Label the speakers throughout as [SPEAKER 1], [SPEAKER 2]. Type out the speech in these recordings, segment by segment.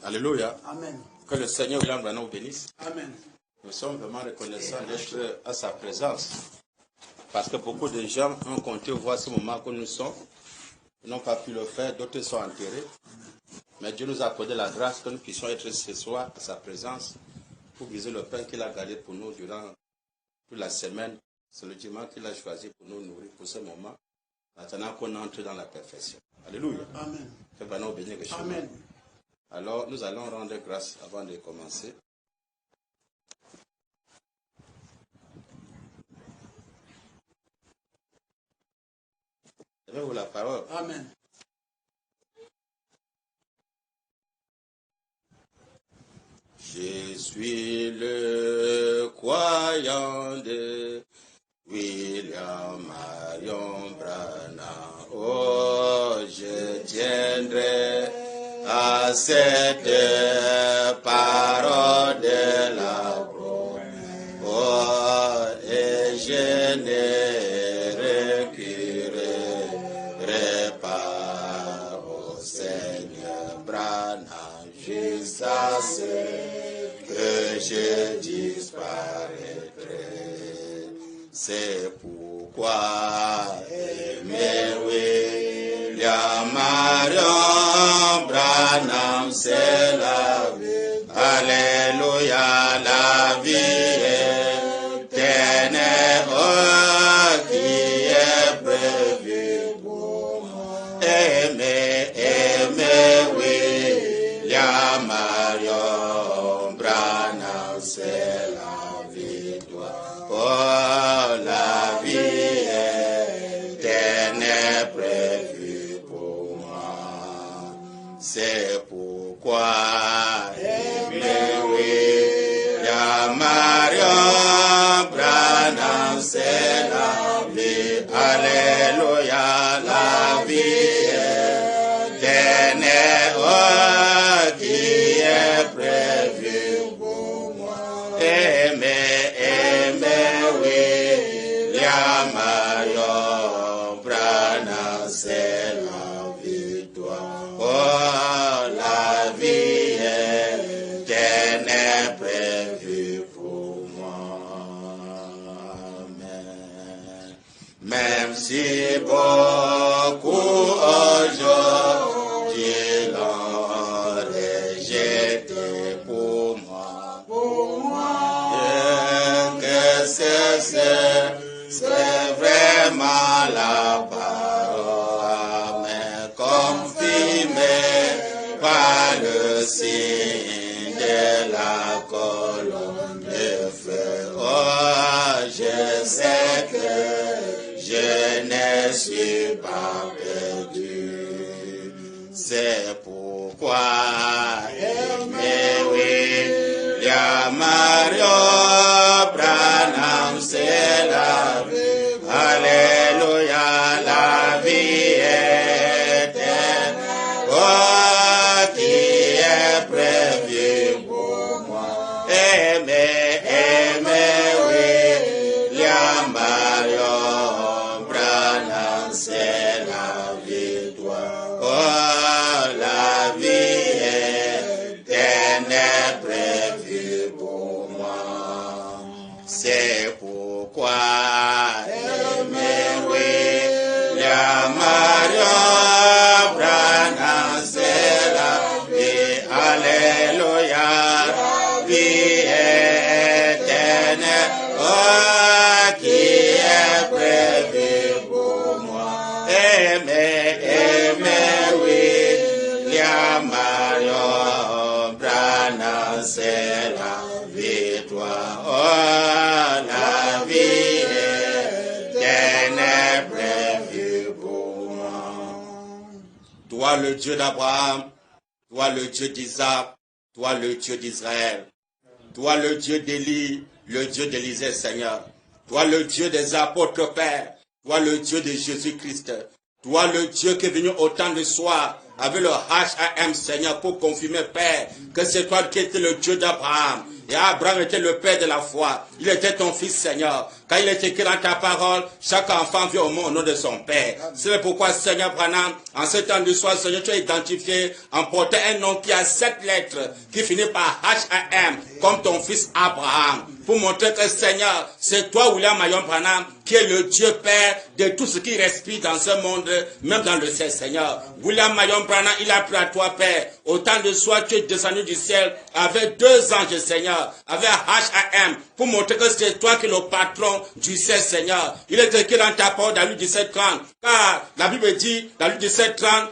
[SPEAKER 1] Alléluia.
[SPEAKER 2] Amen.
[SPEAKER 1] Que le Seigneur William Branham nous bénisse.
[SPEAKER 2] Amen.
[SPEAKER 1] Nous sommes vraiment reconnaissants d'être à sa présence. Parce que beaucoup de gens ont compté voir ce moment que nous sommes. Ils n'ont pas pu le faire, d'autres sont enterrés. Mais Dieu nous a accordé la grâce que nous puissions être ce soir à sa présence pour briser le pain qu'il a gardé pour nous durant toute la semaine. C'est le dimanche qu'il a choisi pour nous nourrir pour ce moment. Maintenant qu'on entre dans la perfection. Alléluia.
[SPEAKER 2] Amen.
[SPEAKER 1] Que Branham bénisse le chemin.
[SPEAKER 2] Amen.
[SPEAKER 1] Alors, nous allons rendre grâce avant de commencer. Donnez-vous la parole.
[SPEAKER 2] Amen.
[SPEAKER 1] Je suis le croyant de William Marion Branham. Oh, je tiendrai à cette parole de la promesse. Oh, et je ne reculerai pas au Seigneur Branham jusqu'à ce que je disparaîtrai. C'est pourquoi aimer William Marion Branham, c'est la vie. Alléluia, la vie éternelle, oh, qui est prévue pour moi. Aimer William Marion Branham, c'est la victoire. Oh, la vie éternelle prévue pour moi. C'est pourquoi aimer William Marion Branham, c'est la vie. Alléluia, la vie éternelle, oh, qui est prévue pour moi. Aimer William Marion Branham, c'est la victoire. Oh, la vie éternelle prévue pour moi. Amen. Même si beaucoup aujourd'hui l'ont rejeté pour moi, bien que c'est vraiment la parole, mais confirmé par le signe de la colonne de feu. Oh, je sais que je ne suis pas perdu. C'est pourquoi aimer William Marion Branham, c'est la vie. Alléluia, la vie éternelle, oh, qui est prévue pour moi. Aimer William Marion Branham, c'est la victoire. Oh, la vie éternelle prévue pour moi. C'est pourquoi aimer William Marion Branham, c'est la vie. Alléluia, la vie éternelle, oh, qui est prévue pour moi. Aimer William Marion Branham, c'est la victoire. Oh, la vie éternelle prévue pour moi. Toi le Dieu d'Abraham, toi le Dieu d'Isaac, toi le Dieu d'Israël, toi le Dieu d'Élie, le Dieu d'Élisée, Seigneur, toi le Dieu des apôtres, Père, toi le Dieu de Jésus-Christ, toi le Dieu qui est venu au temps de soir avec le HAM, Seigneur, pour confirmer, Père, que c'est toi qui étais le Dieu d'Abraham. Et Abraham était le père de la foi. Il était ton fils, Seigneur. Car il est écrit dans ta parole, chaque enfant vient au monde au nom de son Père. C'est pourquoi, Seigneur Branham, en ce temps du soir, Seigneur, tu as identifié en portant un nom qui a 7 lettres, qui finit par H-A-M, comme ton fils Abraham. Pour montrer que, Seigneur, c'est toi, William Marion Branham, qui est le Dieu Père de tout ce qui respire dans ce monde, même dans le ciel, Seigneur. William Marion Branham, il a pris à toi, Père. Au temps de soir, tu es descendu du ciel avec 2 anges, Seigneur, avec H-A-M, pour montrer que c'est toi qui es le patron du ciel, Seigneur. Il est écrit dans ta parole, dans Luc 17:30, car la Bible dit, dans Luc 17:30,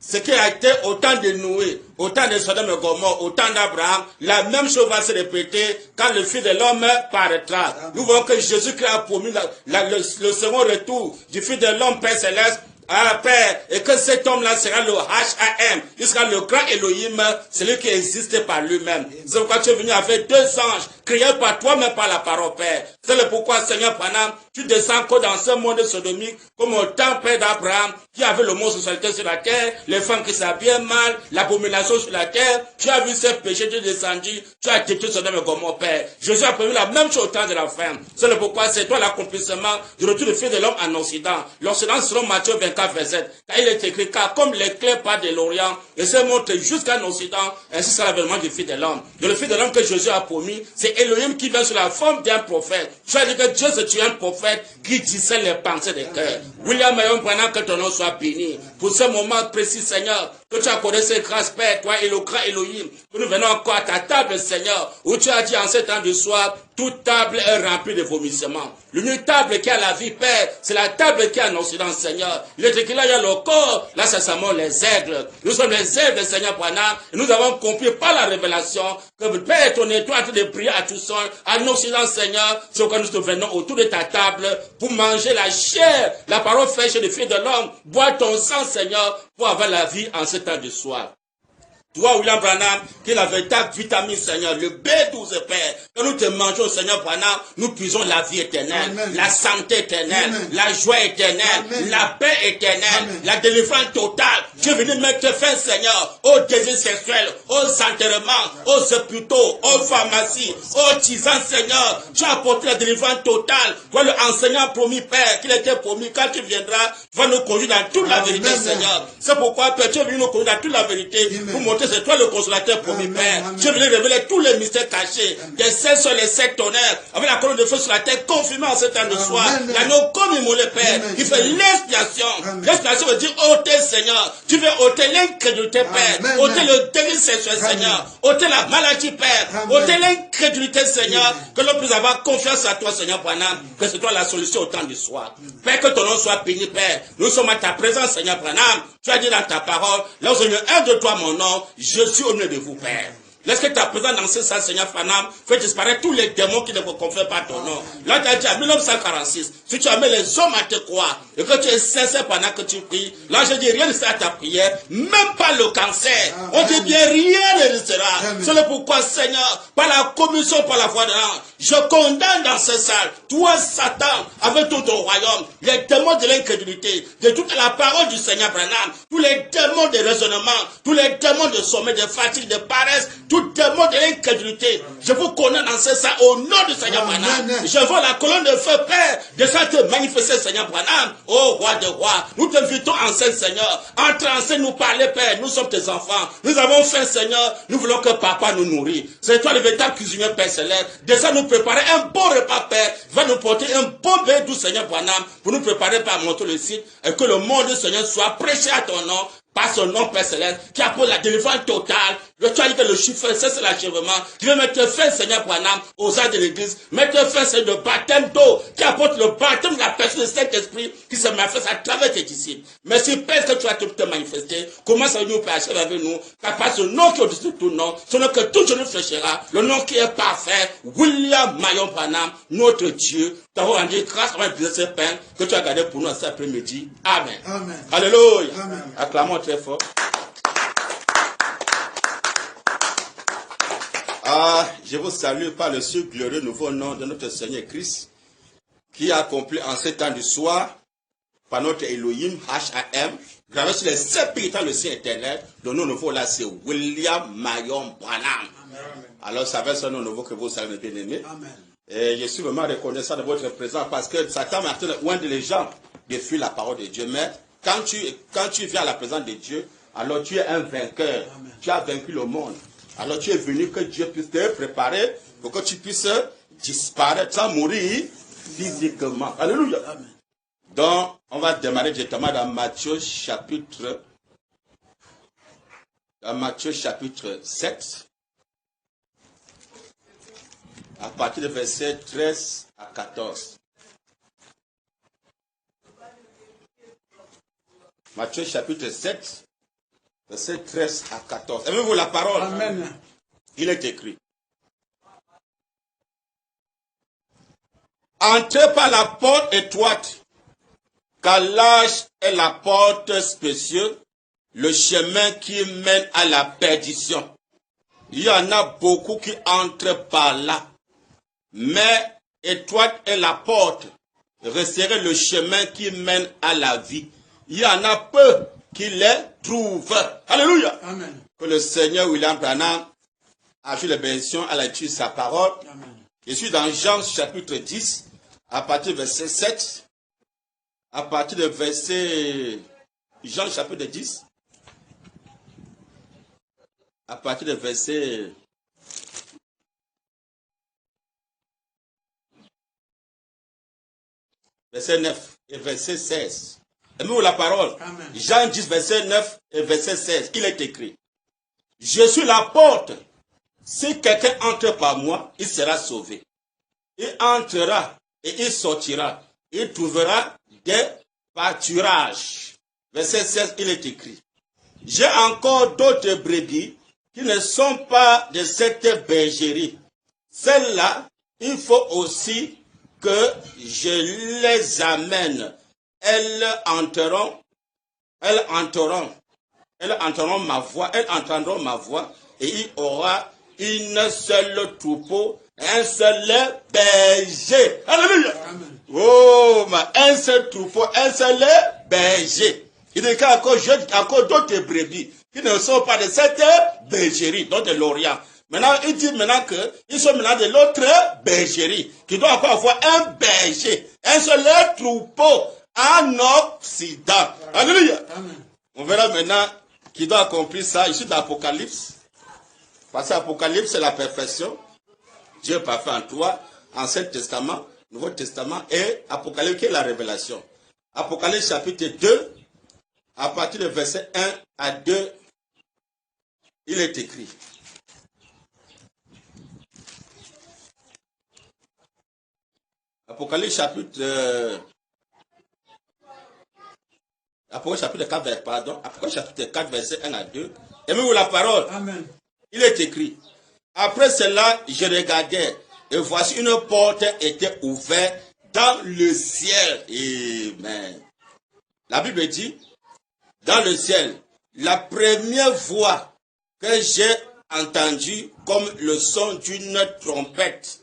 [SPEAKER 1] ce qui a été au temps de Noé, au temps de Sodome et Gomorrhe, au temps d'Abraham, la même chose va se répéter quand le Fils de l'homme paraîtra. Nous voyons que Jésus-Christ a promis le second retour du Fils de l'homme, Père Céleste, Père, et que cet homme-là sera le H-A-M, il sera le grand Elohim, celui qui existe par lui-même. C'est pourquoi tu es venu avec 2 anges, créés par toi-même par la parole, Père. C'est pourquoi, Seigneur Branham, tu descends encore dans ce monde sodomique, comme au temps, Père d'Abraham, qui avait l'homosexualité sur la terre, les femmes qui s'habillaient mal, l'abomination sur la terre. Tu as vu ces péchés, tu es descendu, tu as détruit Sodome et Gomorrhe, Père. Jésus a prévu la même chose au temps de la fin. C'est pourquoi c'est toi l'accomplissement du retour du Fils de l'homme en Occident. L'Occident selon Matthieu 24, verset. Car il est écrit, car comme l'éclair part de l'Orient et se montre jusqu'en Occident, ainsi sera l'avènement du Fils de l'homme. De le Fils de l'homme que Jésus a promis, c'est Elohim qui vient sous la forme d'un prophète. Tu as dit que Dieu c'est un prophète qui discerne les pensées des cœurs. William Marion Branham, que ton nom soit béni. Pour ce moment précis, Seigneur, que tu as accordé ces grâces, Père, toi et le grand Elohim, que nous venons encore à ta table, Seigneur, où tu as dit en ce temps du soir, toute table est remplie de vomissements. L'unique table qui a la vie, Père, c'est la table qui est en Occident, Seigneur. Il est écrit là, il y a le corps, là, ça s'appelle les aigles. Nous sommes les aigles, Seigneur Branham, et nous avons compris par la révélation que, Père, ton étoile de prier à tout seul, en Occident, Seigneur, c'est pourquoi nous venons autour de ta table pour manger la chair, la parole fraîche du Fils de l'homme, boire ton sang, Seigneur, pour avoir la vie en ce temps de soir. Toi, William Branham, qui est la véritable vitamine, Seigneur, le B12, Père, que nous te mangeons, Seigneur Branham, nous puisons la vie éternelle, Amen. La santé éternelle, Amen. La joie éternelle, Amen. La paix éternelle, Amen. La délivrance totale. Tu es venu mettre fin, Seigneur, aux désirs sexuels, aux enterrements, aux hôpitaux, aux pharmacies, aux tisanes, Seigneur. Tu as apporté la délivrance totale. Toi, l'enseignant promis, Père, qu'il était promis, quand tu viendras, tu vas nous conduire dans toute la vérité, Amen. Seigneur. C'est pourquoi, Père, tu es venu nous conduire dans toute la vérité, Amen. Pour montrer c'est toi le consolateur promis, Père. Tu es venu révéler tous les mystères cachés, des 7 sur les 7 tonnerres, avec la colonne de feu sur la terre, confirmée en ce temps de soir. L'agneau comme immolé, Père, qui fait l'expiation. L'expiation veut dire ôter, Seigneur. Tu veux ôter l'incrédulité, Père. Ôter le délire sexuel, Seigneur. ôter la maladie, Père. ôter l'incrédulité, Seigneur. Que l'on puisse avoir confiance à toi, Seigneur Branham. Que c'est toi la solution au temps du soir. Père, que ton nom soit béni, Père. Nous sommes à ta présence, Seigneur Branham. Tu as dit dans ta parole, là où Seigneur, un de toi, mon nom, je suis au milieu de vous, Père. Laisse que ta présence dans ce sens, Seigneur Branham, fait disparaître tous les démons qui ne vous confèrent pas ton nom. Là, tu as dit en 1946, si tu amènes les hommes à te croire, et que tu es sincère pendant que tu pries, là, je dis rien ne sera à ta prière, même pas le cancer. On dit bien rien ne restera. C'est le pourquoi, Seigneur, par la commission, par la voix de l'ange, je condamne dans ce salle, toi, Satan, avec tout ton royaume, les démons de l'incrédulité, de toute la parole du Seigneur Branham, tous les démons de raisonnement, tous les démons de sommeil, de fatigue, de paresse, tout démon de l'incrédulité, je vous connais dans ce sang au nom du Seigneur Branham. Je vois la colonne de feu, Père, descendre te manifester, Seigneur Branham. Ô roi de rois, nous t'invitons en scène, Seigneur. Entre en scène, nous parler, Père. Nous sommes tes enfants. Nous avons faim, Seigneur. Nous voulons que Papa nous nourrit. C'est toi le véritable cuisinier, Père Céleste. Descends nous préparer un bon repas, Père. Va nous porter un bon bain doux, Seigneur Branham, pour nous préparer par monter le site et que le monde, Seigneur, soit prêché à ton nom. Par son nom, Père Céleste, qui apporte la délivrance totale. Tu as dit que le chiffre, c'est l'achèvement. Tu veux mettre fin, Seigneur Branham, aux arts de l'église. Mettre fin, c'est le baptême d'eau, qui apporte le baptême de la personne du Saint-Esprit, qui se manifeste à travers tes disciples. Merci, Père, que tu as te manifester. Commence à nous pécher avec nous. Car par ce nom qui est au-dessus de tout nom, ce nom que tout genou fléchira, le nom qui est parfait, William Marion Branham, notre Dieu. Nous avons rendu grâce à ce pain que tu as gardé pour nous cet après-midi. Amen. Amen. Alléluia. Amen. Acclamons très fort. Je vous salue par le si glorieux nouveau nom de notre Seigneur Christ, qui a accompli en ce temps du soir, par notre Elohim, H-A-M, gravé sur les 7 pays dans le ciel éternel. Le nom nouveau là, c'est William Marion Branham. Alors, ça va être ce nom nouveau que vous savez, bien aimé. Et je suis vraiment reconnaissant de votre présence parce que Satan m'a loin de les gens de fuir la parole de Dieu. Mais quand tu viens à la présence de Dieu, alors tu es un vainqueur. Amen. Tu as vaincu le monde. Alors tu es venu que Dieu puisse te préparer pour que tu puisses disparaître sans mourir physiquement. Alléluia. Amen. Donc, on va démarrer directement dans Matthieu chapitre 7. À partir du verset 13 à 14. Matthieu chapitre 7, verset 13 à 14. Aimez-vous la parole? Amen. Il est écrit. Entrez par la porte étroite, car large est la porte spacieuse, le chemin qui mène à la perdition. Il y en a beaucoup qui entrent par là. Mais étroite est la porte, resserrez le chemin qui mène à la vie. Il y en a peu qui les trouvent. Alléluia. Amen. Que le Seigneur William Branham a fait la bénédiction à l'étude de sa parole. Amen. Je suis dans Jean chapitre 10, à partir du verset 7, à partir du verset... Jean chapitre 10, à partir du verset... Verset 9 et verset 16. Aimez-vous la parole? Amen. Jean 10, verset 9 et verset 16. Il est écrit. Je suis la porte. Si quelqu'un entre par moi, il sera sauvé. Il entrera et il sortira. Il trouvera des pâturages. Verset 16, il est écrit. J'ai encore d'autres brebis qui ne sont pas de cette bergerie. Celles-là, il faut aussi que je les amène. Elles entendront ma voix, et il y aura une seule troupeau, un seul berger. Alléluia. Amen. Oh, un seul troupeau, un seul berger. Il dit qu'encore d'autres brebis qui ne sont pas de cette bergerie, donc de l'Orient. Maintenant, il dit maintenant qu'ils sont maintenant de l'autre bergerie, qui doit encore avoir un berger, un seul troupeau en Occident. Alléluia. Amen. On verra maintenant qui doit accomplir ça ici dans l'Apocalypse. Parce que l'Apocalypse, c'est la perfection. Dieu est parfait en toi, Ancien Testament, Nouveau Testament et Apocalypse qui est la révélation. Apocalypse chapitre 2, à partir du verset 1 à 2, il est écrit. Apocalypse chapitre 4, verset 1 à 2. Aimez-vous la parole? Amen. Il est écrit. Après cela, je regardais, et voici une porte était ouverte dans le ciel. Amen. La Bible dit, dans le ciel, la première voix que j'ai entendue comme le son d'une trompette,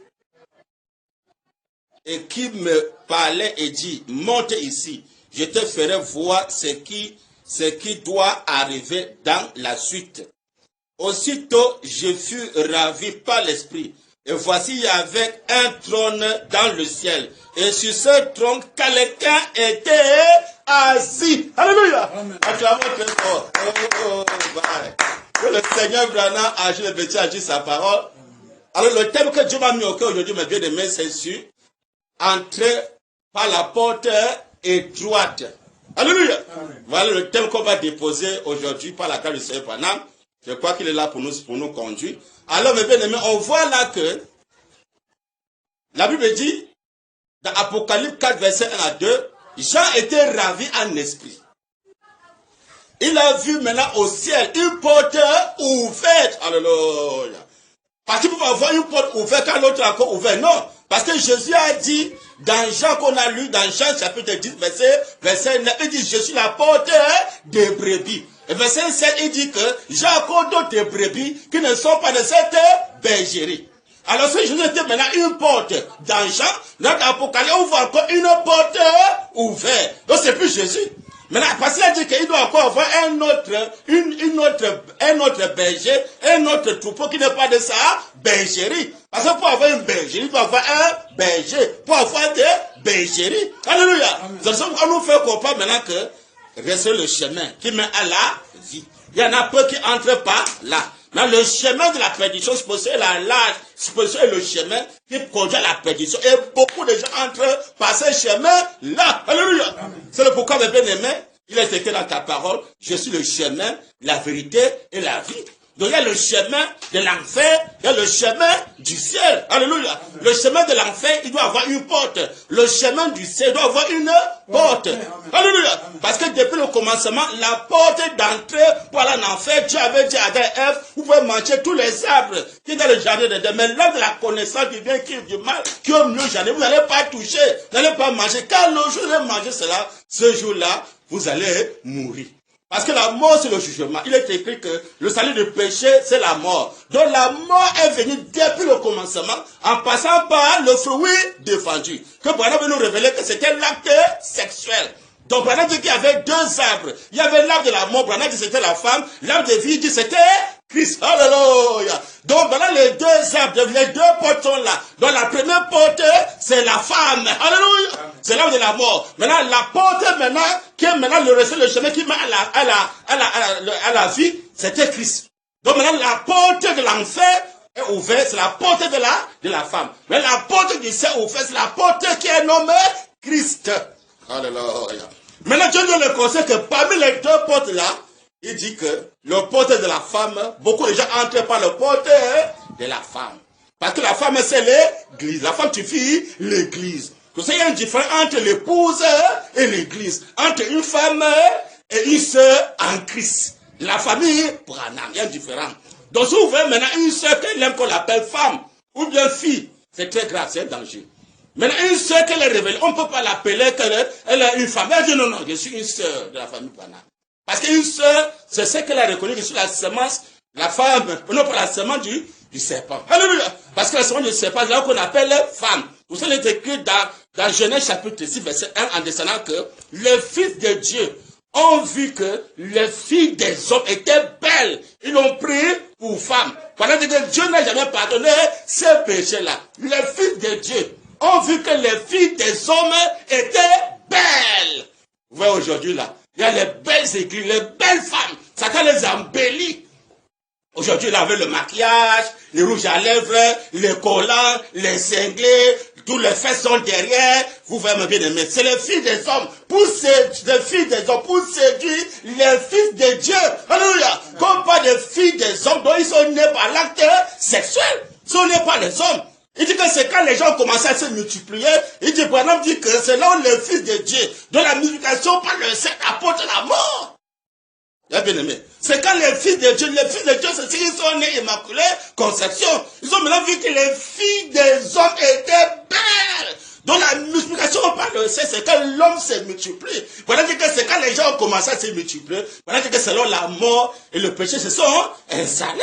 [SPEAKER 1] et qui me parlait et dit, monte ici, je te ferai voir ce qui doit arriver dans la suite. Aussitôt, je fus ravi par l'Esprit. Et voici, il y avait un trône dans le ciel. Et sur ce trône, quelqu'un était assis. Alléluia. Acclamons très fort. Que le Seigneur Branham agit le petit, agit sa parole. Alors, le thème que Dieu m'a mis au cœur aujourd'hui, mes bien-aimés, c'est sur entrer par la porte étroite. Alléluia. Amen. Voilà le thème qu'on va déposer aujourd'hui par la grâce du Seigneur Branham. Je crois qu'il est là pour nous conduire. Alors, mes bien-aimés, on voit là que la Bible dit, dans Apocalypse 4, verset 1 à 2, Jean était ravi en esprit. Il a vu maintenant au ciel une porte ouverte. Alléluia. Parce qu'il peut pas avoir une porte ouverte quand l'autre est encore ouverte. Non. Parce que Jésus a dit, dans Jean qu'on a lu, dans Jean chapitre 10, verset 9, il dit, je suis la porte des brebis. Et verset 7, il dit que j'ai encore d'autres brebis qui ne sont pas de cette bergerie. Alors si Jésus était maintenant une porte dans Jean, dans l'Apocalypse, on voit encore une porte ouverte. Donc c'est plus Jésus. Maintenant, parce qu'il a dit qu'il doit encore avoir un autre berger, un autre troupeau qui n'est pas de sa bergerie. Parce que pour avoir une bergerie, il doit avoir un berger. Pour avoir des bergeries. Alléluia. C'est ça qu'on nous fait comprendre maintenant que reste le chemin qui mène à la vie. Il y en a peu qui entrent par là. Dans le chemin de la perdition, c'est pour ça le chemin qui conduit à la perdition. Et beaucoup de gens entrent par ce chemin-là. Alléluia. C'est le pourquoi, mes bien-aimés, il est écrit dans ta parole, je suis le chemin, la vérité et la vie. Donc il y a le chemin de l'enfer, il y a le chemin du ciel. Alléluia. Le chemin de l'enfer, il doit avoir une porte. Le chemin du ciel doit avoir une porte. Alléluia. Parce que depuis le commencement, la porte d'entrée pour aller en enfer, Dieu avait dit à Adam et Ève, vous pouvez manger tous les arbres qui sont dans le jardin d'Éden. Mais l'arbre de la connaissance du bien qui est du mal, qui est au milieu du jardin, vous n'allez pas toucher, vous n'allez pas manger. Car le jour où vous allez manger cela, ce jour-là, vous allez mourir. Parce que la mort, c'est le jugement. Il est écrit que le salut du péché, c'est la mort. Donc la mort est venue depuis le commencement, en passant par le fruit défendu. Que Branham veut nous révéler que c'était l'acte sexuel. Donc Branham dit qu'il y avait deux arbres. Il y avait l'arbre de la mort, Branham dit que c'était la femme. L'arbre de vie dit que c'était Christ. Alléluia. Donc maintenant les deux arbres, les deux portes sont là. Donc la première porte, c'est la femme. Alléluia. C'est l'arbre de la mort. Maintenant la porte maintenant, qui est maintenant le chemin qui mène à la vie, c'était Christ. Donc maintenant la porte de l'enfer est ouverte, c'est la porte de la femme. Mais la porte du ciel est ouverte, c'est la porte qui est nommée Christ. Alléluia. Maintenant Dieu nous le conseille que parmi les deux portes là, il dit que le porte de la femme, beaucoup de gens entrent par le porte de la femme. Parce que la femme, c'est l'église. La femme suffit l'église. Vous savez, il y a une différence entre l'épouse et l'église. Entre une femme et une sœur en Christ. La famille, Branham, il y a une différence. Donc si vous voyez maintenant une sœur qu'elle aime qu'on l'appelle femme, ou bien fille, c'est très grave, c'est un danger. Maintenant, une sœur qu'elle est révélée, on ne peut pas l'appeler qu'elle est une femme. Elle dit non, je suis une sœur de la famille Branham. Parce qu'une sœur, c'est ce qu'elle a reconnu que sur la semence, la femme, non pas la semence du serpent. Alléluia. Parce que la semence du serpent, c'est là qu'on appelle femme. Vous savez, c'est écrit dans Genèse chapitre 6, verset 1, en descendant que les fils de Dieu ont vu que les filles des hommes étaient belles. Ils l'ont pris pour femmes. Pendant que Dieu n'a jamais pardonné ces péchés-là. Les fils de Dieu ont vu que les filles des hommes étaient belles. Vous voyez aujourd'hui là. Il y a les belles églises, les belles femmes. Satan les embellit. Aujourd'hui, là, avec le maquillage, les rouges à lèvres, les collants, les cinglés, tous les fesses sont derrière. Vous voyez, mes bien-aimés, c'est les filles des hommes. Les filles des hommes, pour séduire les fils de Dieu. Alléluia. Comme pas des filles des hommes, dont ils sont nés par l'acte sexuel. Ils sont nés par les hommes. Il dit que c'est quand les gens commencent à se multiplier, il dit, par exemple, dit que c'est là où les fils de Dieu, dont la multiplication par le sexe apporte la mort. Bien aimé. C'est quand les fils de Dieu, c'est ceux qui sont nés immaculés, conception. Ils ont maintenant vu que les filles des hommes étaient belles. Donc la multiplication par le sexe, c'est quand l'homme se multiplie. Voilà que c'est quand les gens ont commencé à se multiplier. Voilà que selon la mort et le péché se sont installés.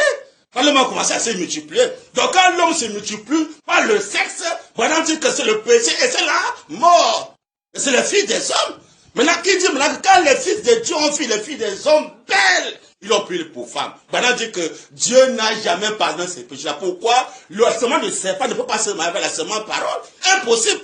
[SPEAKER 1] Quand l'homme a commencé à se multiplier. Donc quand l'homme se multiplie par le sexe, voilà dit que c'est le péché et c'est la mort. Et c'est les filles des hommes. Maintenant, qui dit maintenant que quand les fils de Dieu ont vu les filles des hommes belles, ils l'ont pris pour femmes. Maintenant, dit que Dieu n'a jamais pardonné ces péchés-là. Pourquoi? Le serment du serpent ne peut pas se marier avec la semence parole. Impossible.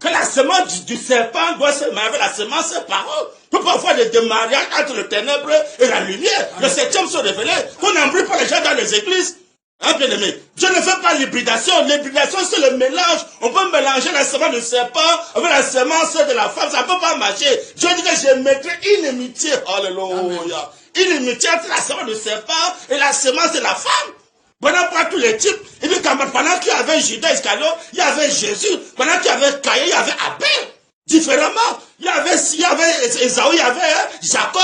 [SPEAKER 1] Que la semence du serpent doit se marier avec la semence parole. Il ne peut pas avoir de mariage entre le ténèbre et la lumière. Le septième se révélé. Qu'on n'embrouille pas les gens dans les églises. Hein, bien aimé. Dieu ne fait pas l'hybridation. L'hybridation, c'est le mélange. On peut mélanger la semence du serpent avec la semence de la femme. Ça ne peut pas marcher. Dieu dit que je mettrai inimitié. Alléluia. Inimitié entre la semence du serpent et la semence de la femme. Pendant pas tous les types. Et puis pendant qu'il y avait Judas Iscariote, il y avait Jésus. Pendant qu'il y avait Caïn, il y avait Abel. Différemment. Il y avait Esaü, il y avait Jacob.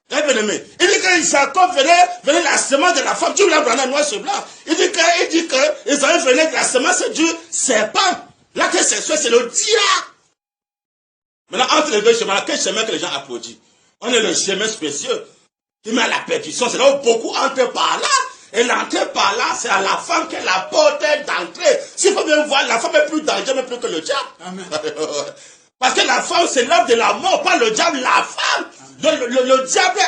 [SPEAKER 1] Bien aimé. Il dit que Jacob venait la semence de la femme. Tu l'as dans noir sur blanc. Il dit que Esaü venait de la semence du serpent. L'acte sexuel, c'est le diable. Maintenant, entre les deux chemins, quel chemin que les gens applaudissent? On est le chemin spécial qui met à la perdition. C'est là où beaucoup entrent par là. Et l'entrée par là, c'est à la femme qui est la porte d'entrée. S'il faut bien voir, la femme est plus dangereuse, mais plus que le diable. Amen. Parce que la femme, c'est l'œuvre de la mort, pas le diable, la femme. Donc, le diable,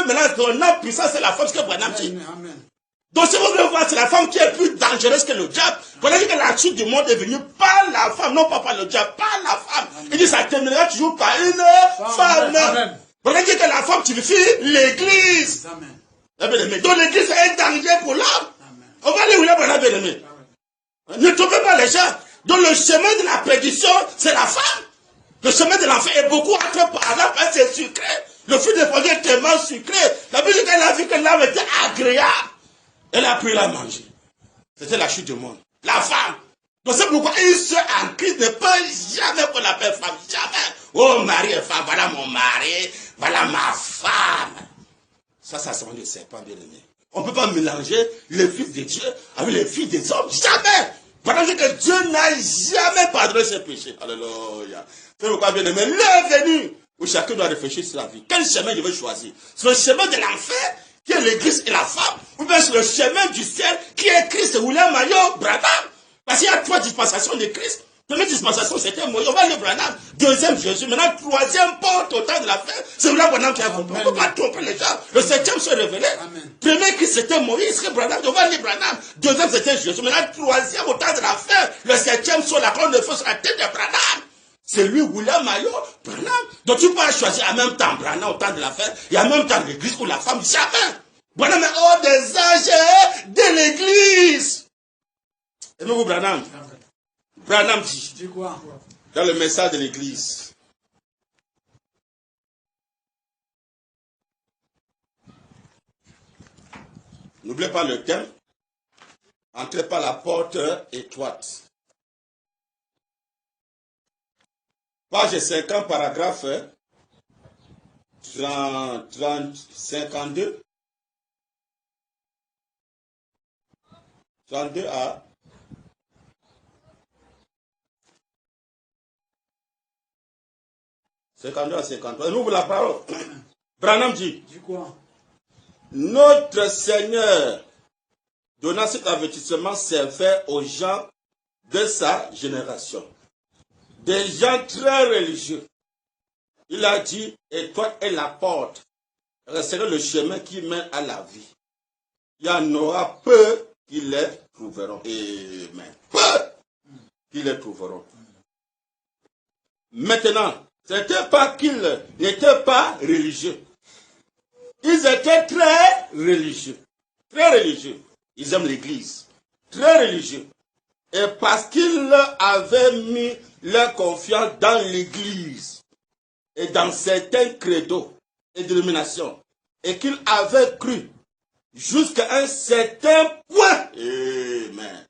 [SPEAKER 1] maintenant, son âme puissance, c'est la femme, ce que Branham dit. Donc, si vous voulez voir, c'est la femme qui est plus dangereuse que le diable. Voilà que la chute du monde est venue par la femme, non pas par le diable, par la femme. Il dit, ça terminera toujours par une femme. Voilà que la femme typifie l'église. Donc, l'église est un danger pour l'homme. On va aller où là, bien aimé. Ne trompez pas les gens. Donc, le chemin de la prédiction, c'est la femme. Le chemin de l'enfer est beaucoup entre par là, parce que c'est sucré. Le fruit de foyer est tellement sucré. La Bible, elle a vu que l'âme était agréable. Elle a pris la manger. C'était la chute du monde. La femme. Donc c'est pourquoi une soeur en Christ ne peut jamais qu'on appelle femme. Jamais. Oh, mari et femme, voilà mon mari, voilà ma femme. Ça c'est le serpent bien aimé. On ne peut pas mélanger les fils de Dieu avec les filles des hommes. Jamais. Parce que Dieu n'a jamais pardonné ses péchés. Alléluia. C'est pourquoi bien aimé, l'heure est venue où chacun doit réfléchir sur la vie. Quel chemin je veux choisir? C'est le chemin de l'enfer, qui est l'église et la femme, ou bien c'est le chemin du ciel, qui est Christ, William Mayo, Branham. Parce qu'il y a 3 dispensations de Christ. Première dispensation, c'était Moïse, on va aller Branham. Deuxième, Jésus. Maintenant, troisième porte au temps de la fin, c'est William Branham qui a compris. On ne peut pas tromper les gens. Le 7e se révélait. Premier Christ, c'était Moïse, c'est Branham, on va aller Branham. Deuxième, c'était Jésus. Maintenant, troisième au temps de la fin, le 7e sur la colonne de feu sur la tête de Branham. C'est lui, William Mayo, Branham. Donc tu peux choisir en même temps Branham au temps de la fin et en même temps l'église ou la femme. Jamais. Branham est hors des âges de l'église. Aimez-vous Branham? Branham dit quoi? Dans le message de l'église. N'oubliez pas le thème. Entrez par la porte étroite. Page 50, paragraphe 52. 32 à 52 à 53. Nous, la parole. Branham dit. Dis quoi? Notre Seigneur, donnant cet avertissement, s'est fait aux gens de sa génération. Des gens très religieux. Il a dit, étoile est la porte. Resterait le chemin qui mène à la vie. Il y en aura peu qui les trouveront. Amen. Peu qui les trouveront. Maintenant, ce n'était pas qu'ils n'étaient pas religieux. Ils étaient très religieux. Très religieux. Ils aiment l'église. Très religieux. Et parce qu'ils avaient mis leur confiance dans l'église et dans certains credos et dénominations et qu'ils avaient cru jusqu'à un certain point. Amen.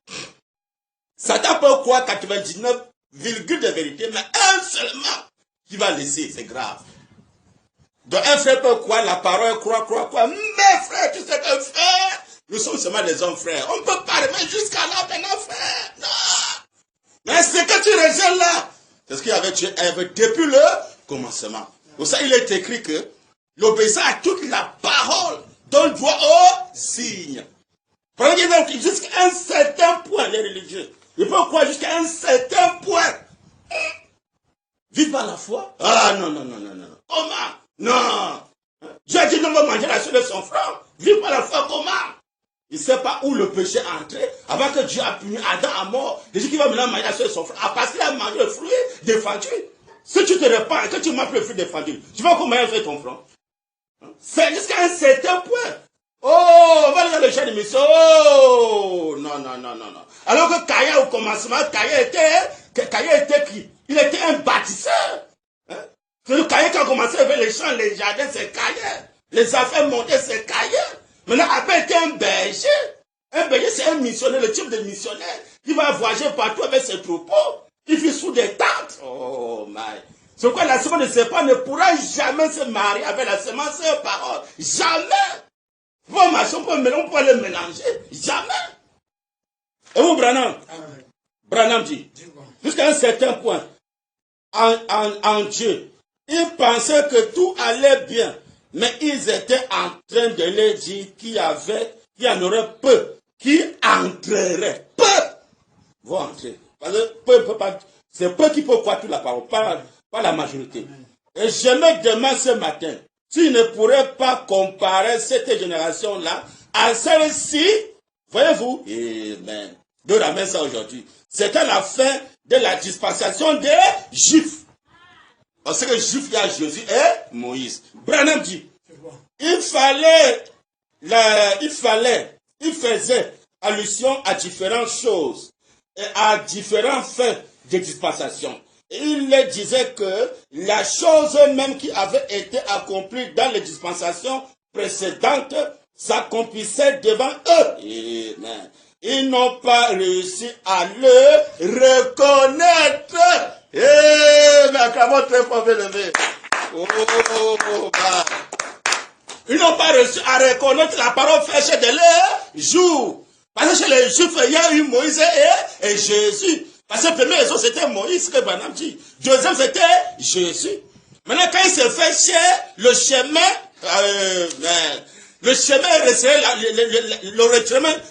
[SPEAKER 1] Satan peut croire 99, de vérité, mais un seulement qui va laisser, c'est grave. Donc un frère peut croire la parole, croire. Mais frère, tu sais que frère, nous sommes seulement des hommes frères. On ne peut pas remettre jusqu'à là maintenant, frère. Non. Mais ce que tu rejettes là, c'est ce qu'il y avait tué depuis le commencement. Pour ça, il est écrit que l'obéissance à toute la parole donne droit au signe. Prenez jusqu'à un certain point, les religieux. Ils peuvent croire jusqu'à un certain point. Vive par la foi? Ah non. Comment? Non. Dieu a dit non, on va manger la chair de son frère. Vive par la foi, comment? Il ne sait pas où le péché est entré avant que Dieu a puni Adam à mort. Il dit qu'il va maintenant manger la chair de son frère. Parce qu'il a mangé le fruit défendu. Si tu te répands et que tu manges le fruit défendu, tu vas comment faire ton front? C'est jusqu'à un certain point. Oh, on va aller dans le champ de mission. Oh, non. Alors que Caïn, au commencement, Caïn était qui? Il était un bâtisseur. C'est le Caïn qui a commencé avec les champs, les jardins, c'est Caïn. Les affaires montées, c'est Caïn. Maintenant, après, il était un berger. Un berger, c'est un missionnaire, le type de missionnaire qui va voyager partout avec ses troupeaux. Il vit sous des tentes. Oh, my. C'est quoi la semence de serpent ne pourra jamais se marier avec la semence de parole. Jamais. Bon, on peut les mélanger. Jamais. Et vous, Branham? Branham dit, jusqu'à un certain point, en Dieu, ils pensaient que tout allait bien, mais ils étaient en train de leur dire qu'il y en aurait peu qui entreraient. Peu vont entrer. Parce que peu ne peut pas C'est peu qui peuvent croire toute la parole, pas la majorité. Et je me demande ce matin, s'il ne pourrait pas comparer cette génération-là à celle-ci, voyez-vous, de ramener ça aujourd'hui. C'était la fin de la dispensation des Juifs. On sait que les Juifs, il y a Jésus et Moïse. Branham dit, il faisait allusion à différentes choses et à différents faits de dispensation. Et il leur disait que la chose même qui avait été accomplie dans les dispensations précédentes s'accomplissait devant eux. Amen. Ils n'ont pas réussi à le reconnaître. Mais acclamons très fort, bien-aimé. Ils n'ont pas réussi à reconnaître la parole fraîche de leur jour. Parce que chez les Juifs, il y a eu Moïse et Jésus. Parce que le premier raison, c'était Moïse, que Branham dit. Deuxième, c'était Jésus. Maintenant, quand il se fait chez le chemin resserré,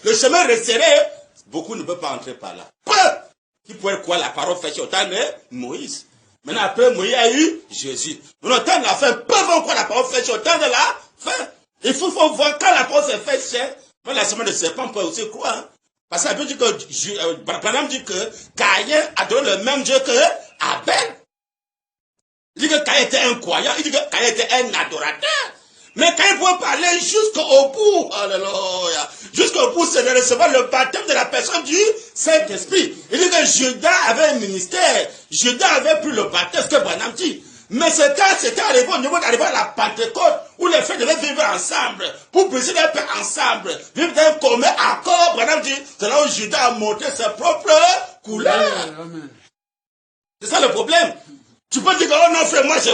[SPEAKER 1] le chemin resserré, beaucoup ne peuvent pas entrer par là. Peu qui pourraient croire la parole fraîche au temps de Moïse. Maintenant, après Moïse, il y a eu Jésus. Maintenant, au temps de la fin, peu vont croire la parole fraîche au temps de la fin. Il faut voir quand la parole se fait chère. La semaine de serpent peut aussi croire. Hein? Parce que la Bible dit que Branham dit que Caïn adore le même Dieu que Abel. Il dit que Caïn était un croyant, il dit que Caïn était un adorateur. Mais quand il faut parler jusqu'au bout, alléluia, jusqu'au bout, c'est de recevoir le baptême de la personne du Saint-Esprit. Il dit que Judas avait un ministère, Judas avait pris le baptême, ce que Branham dit. Mais c'était arrivé au niveau d'arriver à la Pentecôte, où les frères devaient vivre ensemble, pour briser les paix ensemble, vivre d'un commun accord. Branham dit, c'est là où Judas a montré ses propres couleurs. C'est ça le problème. Tu peux dire que, oh non frère, moi je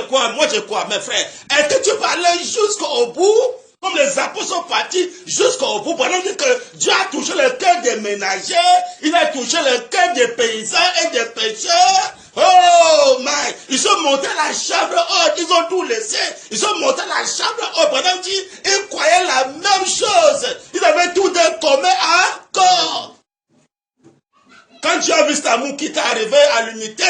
[SPEAKER 1] crois, mes frères. Est-ce que tu peux aller jusqu'au bout, comme les apôtres sont partis jusqu'au bout? Branham dit que Dieu a touché le cœur des ménagers, il a touché le cœur des paysans et des pêcheurs. Oh my, ils sont montés à la chambre haute, ils ont tout laissé, ils sont montés à la chambre haute. Branham dit, ils croyaient la même chose, ils avaient tout d'un commun accord. Quand Dieu a vu cet amour qui t'est arrivé à l'unité,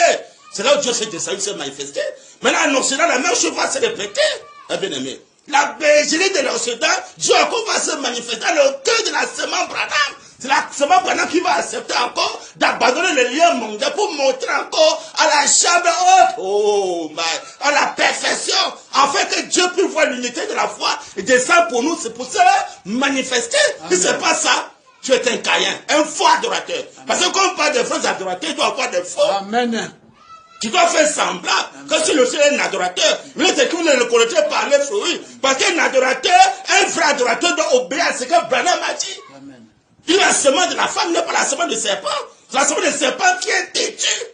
[SPEAKER 1] c'est là où Dieu s'est descendu, s'est manifesté. Maintenant, en Occident, la même chose va se répéter. Bien aimé. La bergerie de l'Occident, Dieu encore va se manifester dans le cœur de la semence Branham. C'est la semence Branham qui va accepter encore d'abandonner le lien mondial pour montrer encore à la chambre haute, oh my, à la perfection, afin que Dieu puisse voir l'unité de la foi et descendre pour nous, c'est pour se manifester. Si c'est pas ça, tu es un Caïn, un faux adorateur. Parce que quand on parle de faux adorateurs, il doit avoir des faux. Amen. Tu dois faire semblant que si le Seigneur est un adorateur, mais c'est que vous ne le connaissez par les fruits. Parce qu'un adorateur, un vrai adorateur doit obéir à ce que Branham a dit. Amen. Il la semence de la femme n'est pas la semence du serpent. C'est la semence du serpent qui est têtue.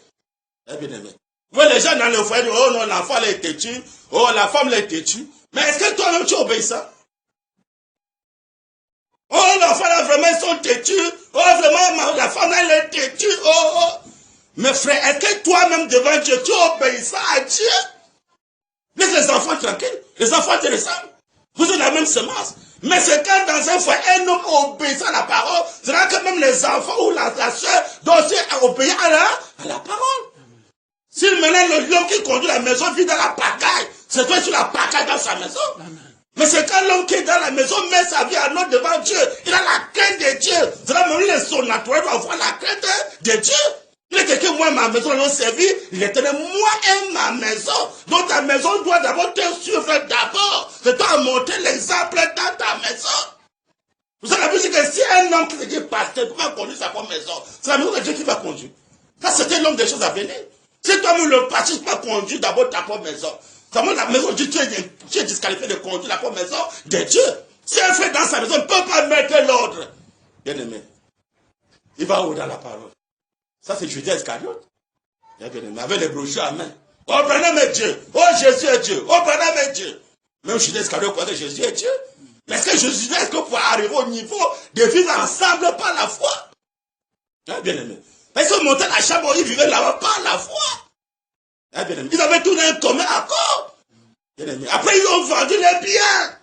[SPEAKER 1] Eh bien aimé. Vous voyez les gens dans le foyer disent, oh non, l'enfant elle est têtue. Oh, la femme elle est têtue. Mais est-ce que toi-même tu obéis ça? Oh, l'enfant là vraiment ils sont têtus. Oh, vraiment la femme elle est têtue. Oh. Mais frère, est-ce que toi-même devant Dieu, tu obéis ça à Dieu? Laisse les enfants tranquilles. Les enfants te ressemblent. Vous êtes la même semence. Mais c'est quand dans un foyer, un homme obéit à la parole, c'est là que même les enfants ou la soeur doivent aussi obéir à la parole. Si maintenant l'homme qui conduit la maison vit dans la pagaille, c'est toi sur la pagaille dans sa maison. Mais c'est quand l'homme qui est dans la maison met sa vie à l'autre devant Dieu, il a la crainte de Dieu. C'est là même il son naturel doit avoir la crainte de Dieu. Il était que moi, ma maison, l'ont servi. Il était moi et ma maison. Donc ta maison doit d'abord te suivre d'abord. C'est toi à montrer l'exemple dans ta maison. Vous avez vu que si un homme qui se dit pasteur, comment conduire sa propre maison, c'est la maison de Dieu qui va conduire. Ça, c'était l'homme des choses à venir. Si toi-même le pasteur, tu peux conduire d'abord ta propre maison. Seulement la maison de Dieu, tu es disqualifié de conduire la propre maison de Dieu. Si un frère dans sa maison ne peut pas mettre l'ordre, bien aimé, il va où dans la parole? Ça, c'est Judas Iscariote. Avec les brochures à main. Oh, Branham est Dieu. Oh, Jésus est Dieu. Oh, Branham est Dieu. Même Judas Iscariote croit que Jésus est Dieu. Mais est-ce que Jésus, est-ce qu'on peut arriver au niveau de vivre ensemble par la foi? Bien aimé. Parce qu'ils montaient la chambre, ils vivaient là-bas par la foi. Bien aimé. Ils avaient tout un commun accord. Bien aimé. Après, ils ont vendu les biens.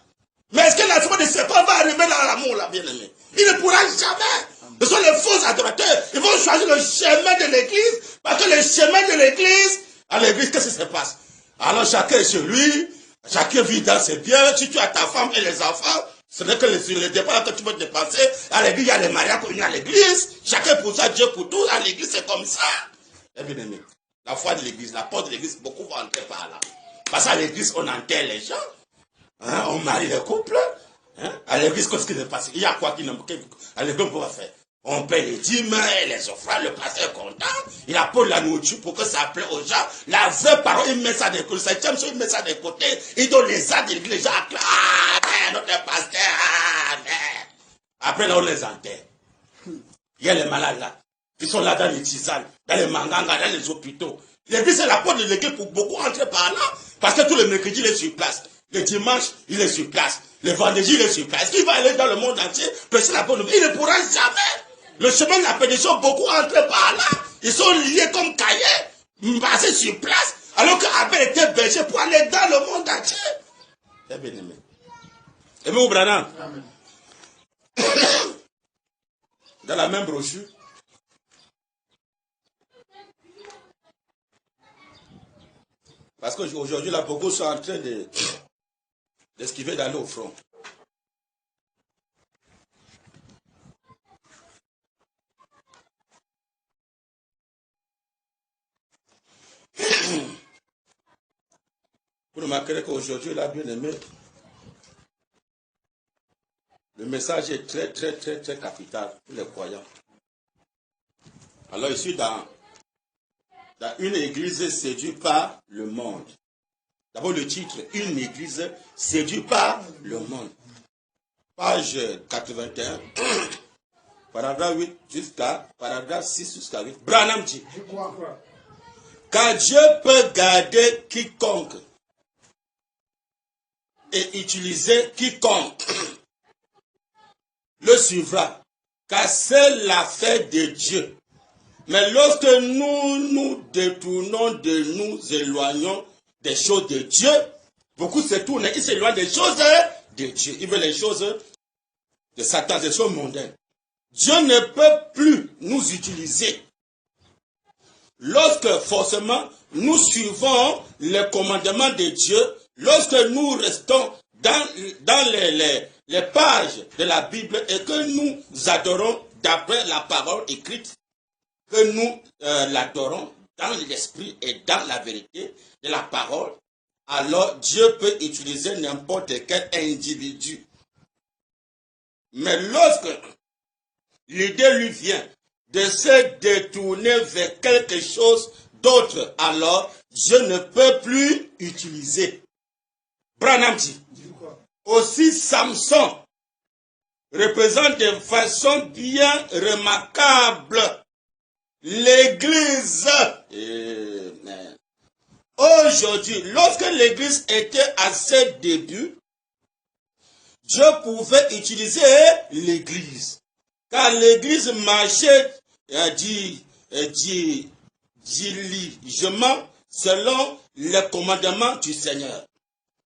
[SPEAKER 1] Mais est-ce que la semence de serpent va arriver dans l'amour, là, bien aimé? Il ne pourra jamais. Ce sont les faux adorateurs. Ils vont choisir le chemin de l'église. Parce que le chemin de l'église, à l'église, qu'est-ce qui se passe? Alors chacun est chez lui. Chacun vit dans ses biens. Si tu as ta femme et les enfants, ce n'est que le départ que tu peux dépenser. À l'église, il y a les mariages connus à l'église. Chacun pour ça, Dieu pour tout. À l'église, c'est comme ça. Eh bien aimé, la foi de l'église, la porte de l'église, beaucoup vont entrer par là. Parce qu'à l'église, on enterre les gens. Hein, on marie les couples. Hein? À l'église, qu'est-ce qui se passe? Il y a quoi qui nous... À l'église, on va faire? On paie les dîmes et les offrandes, le pasteur est content. Il apporte la nourriture pour que ça plaît aux gens. La vraie parole, il met ça de côté. Le septième jour, il met ça de côté. Il donne les actes de l'église. Les gens acclament. Ah, notre pasteur. Ah, après, là, on les enterre. Il y a les malades là. Qui sont là dans les tisanes, dans les mangangas, dans les hôpitaux. L'église, c'est la porte de l'église pour beaucoup entrer par là. Parce que tous les mercredis, il est sur place. Le dimanche, il est sur place. Le vendredi, il est sur place. Il va aller dans le monde entier, prêcher la bonne nouvelle. Il ne pourra jamais. Le chemin de la pénition, beaucoup entrent par là. Ils sont liés comme cahiers, basés sur place, alors qu'Abel était berger pour aller dans le monde entier. C'est bien aimé. Aimez-vous, Branham? Dans la même brochure. Parce qu'aujourd'hui, là, beaucoup sont en train d'esquiver d'aller au front. Vous remarquerez qu'aujourd'hui, là, bien aimé, le message est très, très, très, très capital pour les croyants. Alors, ici, dans une église séduite par le monde. D'abord, le titre, une église séduite par le monde. Page 81, paragraphe 8 jusqu'à paragraphe 6 jusqu'à 8. Branham dit, car Dieu peut garder quiconque et utiliser quiconque le suivra, car c'est l'affaire de Dieu. Mais lorsque nous nous détournons de nous éloignons des choses de Dieu, beaucoup se tournent, ils s'éloignent des choses de Dieu. Ils veulent les choses de Satan, des choses mondaines. Dieu ne peut plus nous utiliser lorsque forcément nous suivons les commandements de Dieu, lorsque nous restons dans les pages de la Bible et que nous adorons d'après la parole écrite, que nous l'adorons dans l'esprit et dans la vérité de la parole, alors Dieu peut utiliser n'importe quel individu. Mais lorsque l'idée lui vient de se détourner vers quelque chose d'autre, alors Dieu ne peut plus utiliser. Branham dit, aussi Samson représente de façon bien remarquable l'Église. Aujourd'hui, lorsque l'Église était à ses débuts, Dieu pouvait utiliser l'Église. Car l'Église marchait diligement selon les commandements du Seigneur.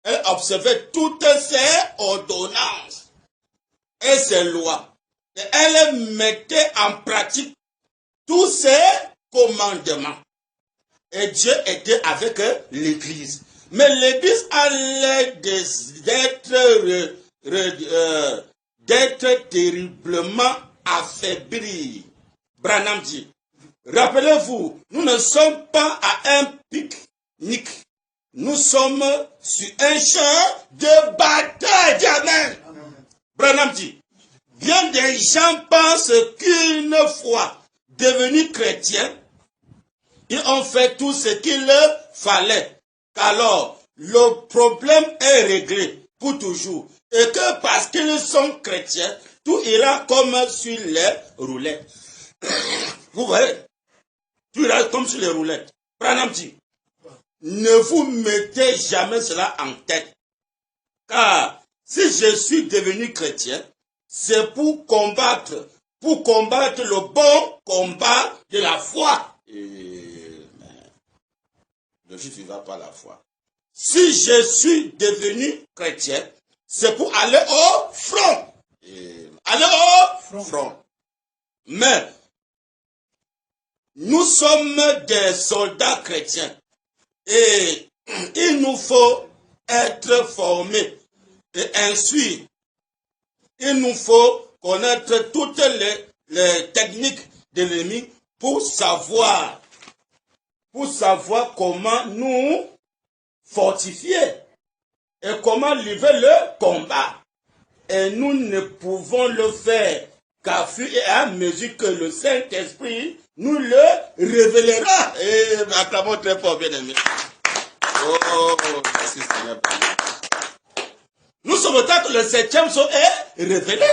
[SPEAKER 1] Elle observait toutes ses ordonnances et ses lois. Et elle mettait en pratique tous ses commandements. Et Dieu était avec l'Église. Mais l'Église allait d'être terriblement affaiblie. Branham dit, rappelez-vous, nous ne sommes pas à un pique-nique. Nous sommes sur un champ de bataille. Amen. Branham dit, bien des gens pensent qu'une fois devenus chrétiens, ils ont fait tout ce qu'il fallait. Alors, le problème est réglé pour toujours. Et que parce qu'ils sont chrétiens, tout ira comme sur les roulettes. Vous voyez? Tout ira comme sur les roulettes. Branham dit, ne vous mettez jamais cela en tête. Car si je suis devenu chrétien, c'est pour combattre le bon combat de la foi. Le juif ne va pas la foi. Si je suis devenu chrétien, c'est pour aller au front. Aller au front. Mais, nous sommes des soldats chrétiens. Et il nous faut être formés et instruits. Il nous faut connaître toutes les techniques de l'ennemi pour savoir comment nous fortifier et comment livrer le combat. Et nous ne pouvons le faire qu'à fur et à mesure que le Saint-Esprit nous le révélera. Et acclamons très fort, bien aimé. Oh, merci Seigneur. Nous sommes au temps que le 7e sceau est révélé.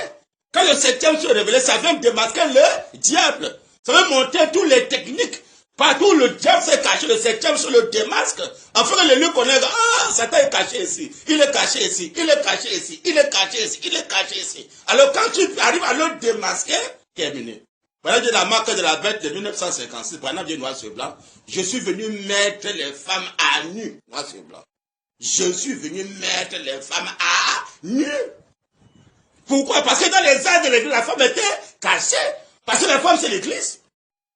[SPEAKER 1] Quand le 7e sceau est révélé, ça vient démasquer le diable. Ça veut montrer toutes les techniques. Partout le diable s'est caché, le 7e sceau le démasque. Afin que les lieux connaissent, ah, Satan est caché ici, il est caché ici, il est caché ici, il est caché ici, il est caché ici. Alors quand tu arrives à le démasquer, terminé. Voilà de la marque de la bête de 1956, par exemple, noir sur blanc. Je suis venu mettre les femmes à nu, noir sur blanc. Je suis venu mettre les femmes à nu. Pourquoi? Parce que dans les arts de l'église, la femme était cachée. Parce que la femme, c'est l'église.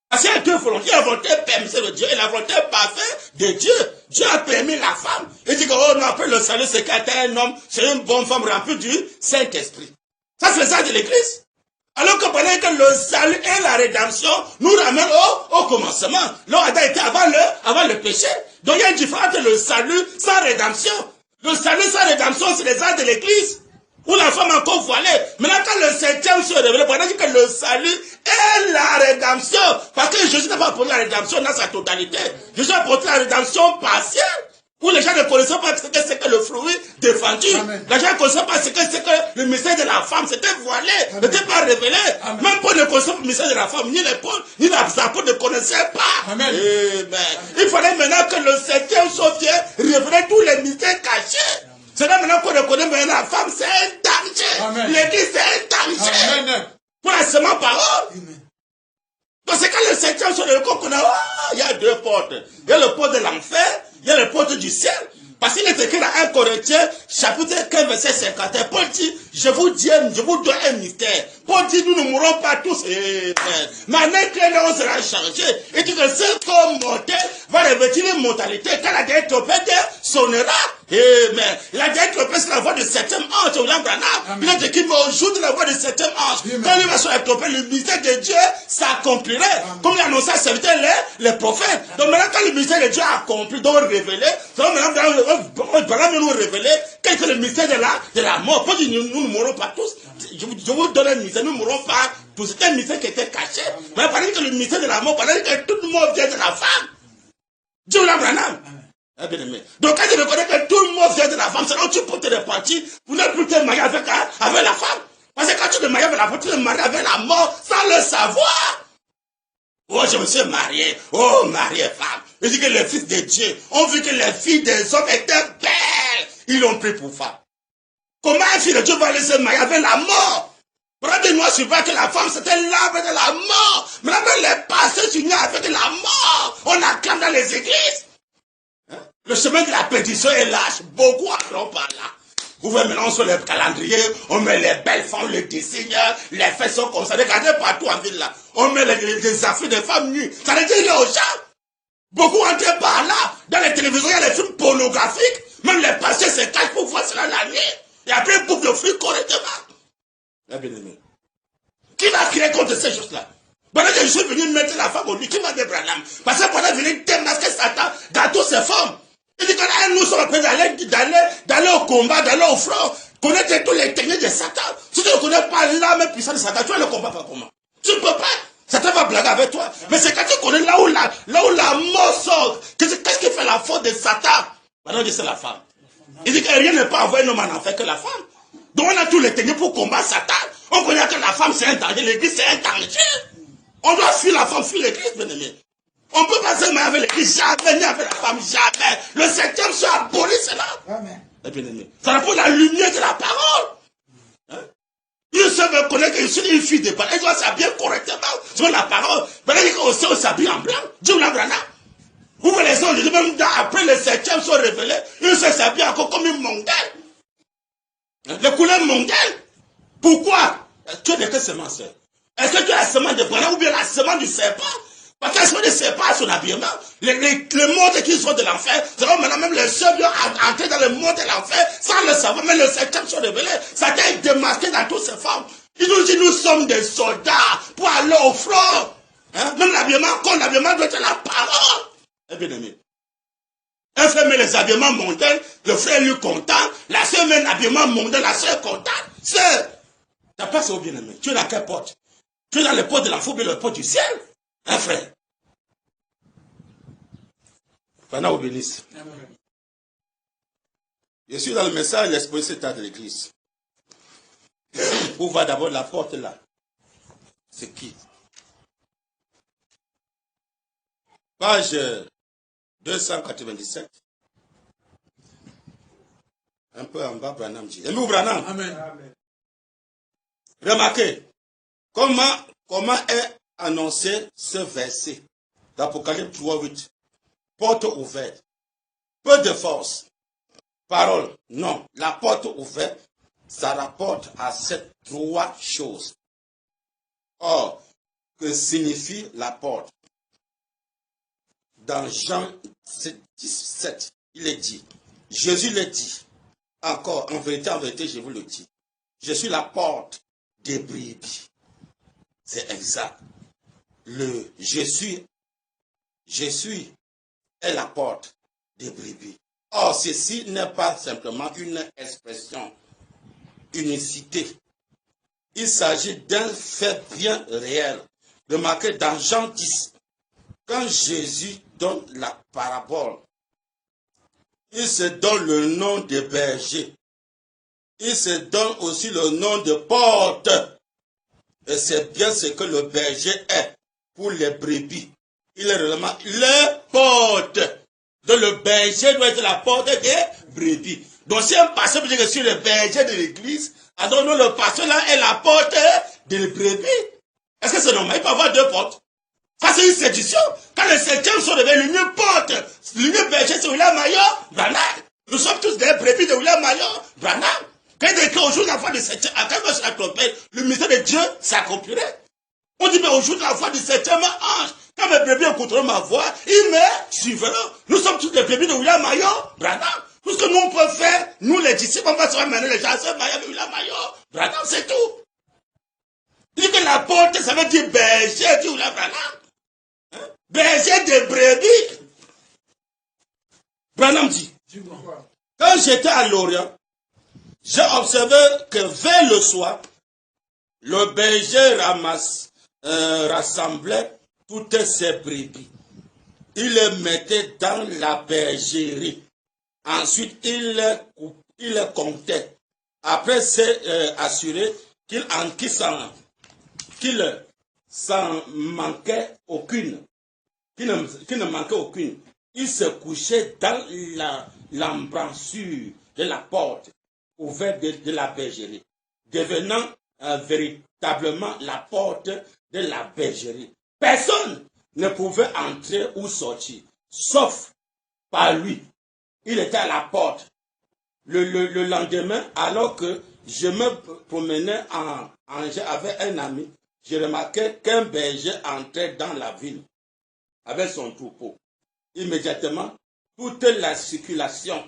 [SPEAKER 1] Parce qu'il y a deux volontés. La volonté permise de Dieu et la volonté parfaite de Dieu. Dieu a permis la femme. Il dit que, oh non, après le salut, c'est qu'elle un homme, c'est une bonne femme remplie du Saint-Esprit. Ça, c'est les arts de l'église. Alors que pendant que le salut et la rédemption nous ramènent au commencement. Là, Adam était avant le péché. Donc il y a une différence entre le salut sans rédemption. Le salut sans rédemption, c'est les arts de l'église. Où la femme encore voilée. Maintenant, quand le 7e se révèle, pendant que le salut et la rédemption, parce que Jésus n'a pas apporté la rédemption dans sa totalité. Jésus a apporté la rédemption partielle. Où les gens ne connaissaient pas ce que c'est que le fruit défendu. Amen. Les gens ne connaissaient pas ce que c'est que le mystère de la femme. C'était voilé, n'était pas révélé. Amen. Même Paul ne connaissait pas le mystère de la femme, ni les Paul, ni les apôtres ne connaissaient pas. Amen. Il fallait maintenant que le 7e sorcier révélait tous les mystères cachés. C'est là maintenant qu'on connaît maintenant la femme, c'est un danger. L'église, c'est un danger. Amen. Pour la semaine parole. Amen. Donc c'est quand le 7e sorcier qu'on a, il y a deux portes. Il y a le porte de l'enfer. Il y a les portes du ciel. Parce qu'il est écrit dans 1 Corinthiens, chapitre 15, verset 51. Paul dit, je vous donne un mystère. Paul dit, nous ne mourrons pas tous. Mais en un clin d'œil, on sera changé. Et dit que ce corps mortel va revêtir une mortalité. Quand la dernière trompette sonnera. Amen. La dernière trompette, c'est la voix du 7e ange. Il est écrit, mais au jour de la voix du 7e ange, quand il va sur la trompette, le mystère de Dieu s'accomplirait. Comme il annonçait à serviteur les prophètes. Donc maintenant, quand le mystère de Dieu a accompli, donc révélé, donc maintenant, voilà nous révéler quel est le mystère de la mort. Parce que nous ne mourrons pas tous. Je vous donne un mystère, nous ne mourrons pas tous. C'est un mystère qui était caché. Mais pendant que le mystère de la mort, pendant que tout le monde vient de la femme. Dieu l'a branam. Donc quand tu reconnais que tout le monde vient de la femme, c'est là où tu peux te repentir pour ne plus te marier avec la femme. Parce que quand tu te maries avec la femme, tu te maries avec la mort sans le savoir. Oh, je me suis marié. Oh, marié femme. Il dit que les fils de Dieu ont vu que les filles des hommes étaient belles. Ils l'ont pris pour femme. Comment un fils de Dieu va aller se marier avec la mort? Regardez-moi sur que la femme c'était l'arbre de la mort. Maintenant, les pasteurs s'unissent avec la mort. On acclame dans les églises. Le chemin de la perdition est lâche. Beaucoup acclament par là. Vous voyez maintenant sur les calendriers, on met les belles femmes, les dessinent, les fesses sont comme ça. Regardez partout en ville là. On met les affaires des femmes nues. Ça veut dire aux gens. Beaucoup entrent par là. Dans les télévisions, il y a les films pornographiques. Même les pasteurs se cachent pour voir cela la nuit. Et après, ils bouffent le fruit correctement. Qui va crier contre ces choses-là? Pendant que je suis venu mettre la femme au lit, qui va dire Branham? Parce que pendant que je venir démasquer Satan dans toutes ses formes. Il dit que nous sommes prêts d'aller au combat, d'aller au front, connaître toutes les techniques de Satan. Si tu ne connais pas l'âme puissante de Satan, tu vas le combattre comment? Tu ne peux pas. Satan va blaguer avec toi. Mais c'est quand tu connais là où la mort sort. Qu'est-ce qui fait la faute de Satan? Maintenant, c'est la femme. Il dit que rien ne peut avoir un homme en enfer que la femme. Donc on a tous les techniques pour combattre Satan. On connaît que la femme c'est un danger, l'église c'est un danger. On doit fuir la femme, fuir l'église, bien aimé. On ne peut pas se marier avec l'église, jamais, ni avec la femme, jamais. Le 7e se abolit cela. Amen. Bien aimé. Ça rapporte la lumière de la parole. Hein? Il se veut connaître que je suis une fille de parole. Elle doit s'habiller correctement sur la parole. Maintenant, il dit qu'on s'habille en blanc. Dieu l'a brana. Vous voyez les anges, même après le 7e sont révélés, ils se s'habillent encore comme une mondaine. Les couleurs mondaines. Pourquoi? Tu es de quelle semence? Est-ce que tu as la semence de Branham ou bien la semence du serpent? Parce que la semence du serpent a son habillement. Les mondes qui sont de l'enfer, c'est comme maintenant même les seuls entrer dans le monde de l'enfer sans le savoir, mais le septième sont révélés. Satan est démasqué dans toutes ses formes. Il nous dit nous sommes des soldats pour aller au front. Hein? Même l'habillement, comme l'habillement doit être la parole. Eh bien aimé. Un frère met les habillements mondains, le frère lui content, la sœur met l'habillement mondain, la sœur contente. C'est ta place est au bien-aimé. Tu es dans quelle porte? Tu es dans les portes de l'enfer ou bien les portes du ciel? Un frère. Pendant vous bénisse. Je suis dans le message l'exposé de l'église. Où va d'abord la porte là? C'est qui? Page 297. Un peu en bas, Branham dit. Et nous, Branham. Amen. Remarquez comment est annoncé ce verset d'Apocalypse 3:8. Porte ouverte. Peu de force. Parole. Non. La porte ouverte, ça rapporte à ces trois choses. Or, que signifie la porte? Dans Jean 17, il est dit, Jésus le dit, encore, en vérité, je vous le dis, je suis la porte des brebis. C'est exact. Je suis est la porte des brebis. Or, ceci n'est pas simplement une expression, unicité. Il s'agit d'un fait bien réel. Remarquez dans Jean 10, quand Jésus donne la parabole, il se donne le nom de berger. Il se donne aussi le nom de porte. Et c'est bien ce que le berger est pour les brebis. Il est réellement le porte. Donc le berger doit être la porte des brebis. Donc si un pasteur peut dire que je suis le berger de l'église, alors nous, le pasteur là est la porte des brebis. Est-ce que c'est normal? Il peut avoir deux portes. Ça, c'est une séduction. Quand les septièmes sont réveillés, l'union porte. L'union berger, c'est William Maillot, Branham. Nous sommes tous des brebis de William Maillot, Branham. Quand il est écrit au jour de la foi du septième, à quand sur la trompette, le mystère de Dieu s'accomplirait. On dit, mais au jour de la foi du septième ange, quand mes brebis écouteront ma voix, ils me suivront. Nous sommes tous des brebis de William Maillot, Branham. Tout ce que nous on peut faire, nous les disciples, on va se mener les gens à ce Maillot de William Maillot, Branham, c'est tout. Il dit que la porte, ça veut dire berger de William Branham. Berger de brebis. Branham dit, quand j'étais à Lorient, j'ai observé que vers le soir, le berger rassemblait toutes ses brebis. Il les mettait dans la bergerie. Ensuite, il les comptait. Après s'est assuré qu'il s'en manquait aucune. Qu'il ne manquait aucune. Il se couchait dans l'embrasure de la porte ouverte de la bergerie, devenant véritablement la porte de la bergerie. Personne ne pouvait entrer ou sortir, sauf par lui. Il était à la porte. Le lendemain, alors que je me promenais avec un ami, j'ai remarqué qu'un berger entrait dans la ville avec son troupeau. Immédiatement, toute la circulation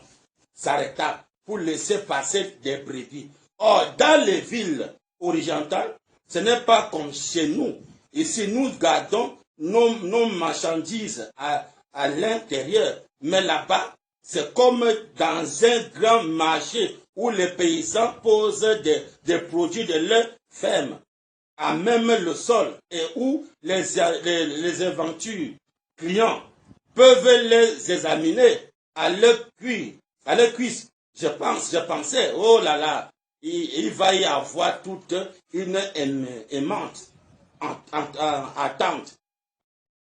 [SPEAKER 1] s'arrêta pour laisser passer des brebis. Or, dans les villes orientales, ce n'est pas comme chez nous. Ici, nous gardons nos marchandises à l'intérieur. Mais là-bas, c'est comme dans un grand marché où les paysans posent des produits de leur ferme à même le sol et où les aventures clients peuvent les examiner à leur cuisse. Je pensais, oh là là, il va y avoir toute une aimante attente.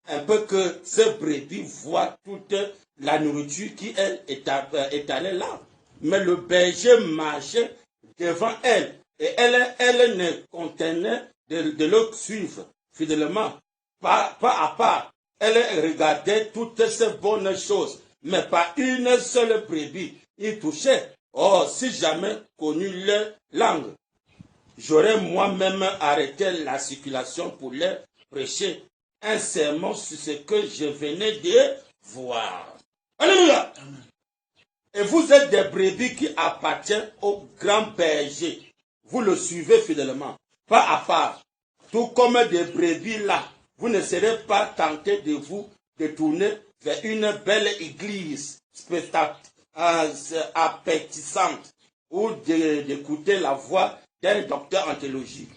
[SPEAKER 1] Un peu que ce brebis voit toute la nourriture qui est étalée là. Mais le berger marchait devant elle et elle ne contenait de le suivre fidèlement, pas à pas. Elle regardait toutes ces bonnes choses, mais pas une seule brebis. Il touchait. Oh, si jamais connu leur langue.
[SPEAKER 2] j'aurais moi-même arrêté la circulation pour leur prêcher un sermon sur ce que je venais de voir. Alléluia. Et vous êtes des brebis qui appartiennent au grand berger. Vous le suivez fidèlement, pas à part. Tout comme des brebis là, vous ne serez pas tentés de vous détourner vers une belle église appétissante ou d'écouter la voix d'un docteur en théologie,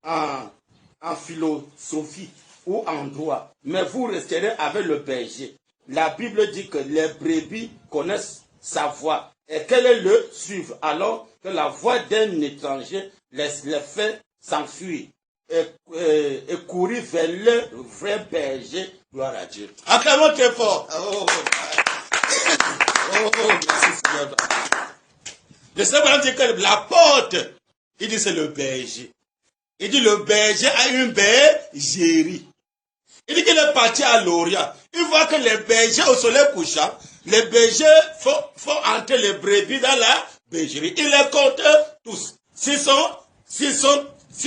[SPEAKER 2] en philosophie ou en droit. Mais vous resterez avec le berger. La Bible dit que les brebis connaissent sa voix et qu'elles le suivent, alors que la voix d'un étranger les fait s'enfuir et courir vers le vrai berger. Gloire à Dieu. Acclamons très fort. Oh, merci Seigneur. Le Seigneur dit que la porte, il dit c'est le berger. Il dit le berger a une bergerie. Il dit qu'il est parti à l'Orient. Il voit que les bergers au soleil couchant, les bergers font entrer les brebis dans la bergerie. Il les compte tous. S'ils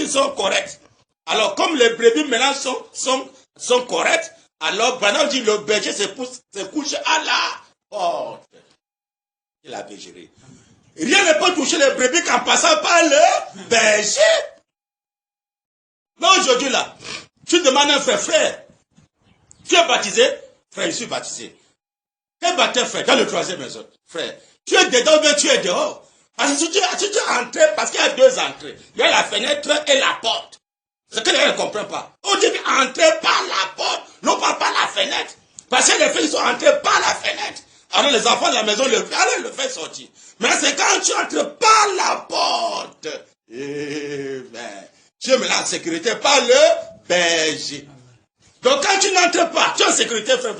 [SPEAKER 2] sont corrects. Alors comme les brebis maintenant sont corrects, alors Branham dit le berger se couche à la porte de la bergerie. Rien ne peut toucher les brebis qu'en passant par le berger. Mais aujourd'hui là, tu demandes à un frère, tu es baptisé? Frère, je suis baptisé. Tu es baptisé, frère, dans le 3e maison. Frère, tu es dedans ou bien tu es dehors? Parce que si tu es entré, parce qu'il y a 2 entrées. Il y a la fenêtre et la porte. C'est que les gens ne comprennent pas. On dit entrer par la porte, non pas par la fenêtre. Parce que les filles sont entrées par la fenêtre. Alors les enfants de la maison le fait sortir. Mais c'est quand tu entres par la porte. Tu es maintenant en sécurité par le berger. Donc quand tu n'entres pas, tu es en sécurité, frère.